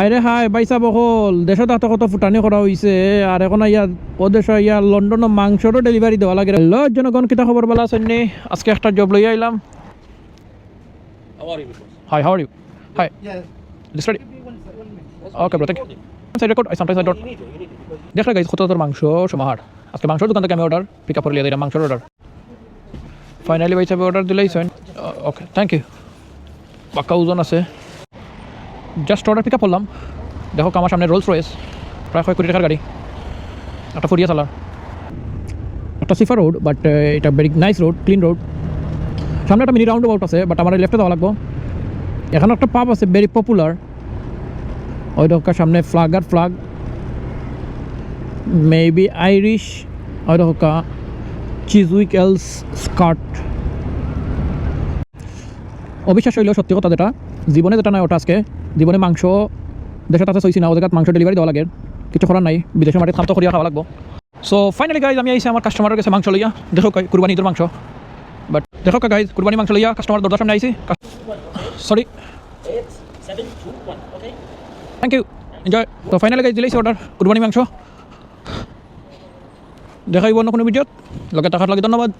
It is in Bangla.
আরে হাই বাইসা বকল দেশত এত কত ফুটানি করা হয়েছে আর এখন ইয়ার ও দেশ ইয়ার লন্ডন মাংসরও ডেলিভারি দেওয়া লাগে। হ্যালো জনগণ, কিতা খবর বলা আছেন নি? আজকে একটা জব লই আইলাম। Hi, how are you? Hi, this ready? Okay bro, thank you. Side record, sometimes I don't. দেখলে গাইস কত মাংস সমাহার। আজকে মাংসর দোকান থেকে আমি অর্ডার পিক আপ করে লিয়ে দিলাম, মাংসর অর্ডার। ফাইনালি ভাই সাহেব অর্ডার দিলাইছেন। Okay, thank you. পাক্কা ওজন আছে। জাস্ট অর্ডার পিক আপ করলাম। দেখো আমার সামনে রোলস রয়েস, প্রায় 1 কোটি টাকার গাড়ি, একটা ফোরিয়া চালার, একটা সিফার রোড, বাট এটা very nice road, clean road. সামনে একটা মিনি রাউন্ড অ্যাবাউট আছে, বাট আমার লেফটে যাওয়া লাগবো। এখানে একটা পাব আছে ভেরি পপুলার, ওই ঢোকার সামনে ফ্লাগ মেবি আইরিশ, ওই ঢোকা চিজউইক এলস স্কার্ট। অবিশ্বাস হইলেও সত্যি কথা, যেটা জীবনে যেটা নয় ওটা আজকে জীবনে মাংস দেশের কাছে চইছি না, ও জায়গায় মাংস ডেলিভারি দেওয়া লাগে, কিছু করার নাই, বিদেশের মাটিতে খামতো করিয়া খাওয়া লাগবো। সো ফাইনালি গাইজ আমি আইসি আমার কাস্টমারের কাছে মাংস লইয়া। দেখো কুরবানি ঈদের মাংস, বাট দেখো গাইজ কুরবানি মাংস লইয়া কাস্টমার দরজার সামনে আইসি। Sorry, thank you, enjoy. তো ফাইনালি গাইজ দিলাইছি অর্ডার কুরবানি মাংস। দেখাইব অন্য কোনো ভিডিওত, লগে টাকার লাগে ধন্যবাদ।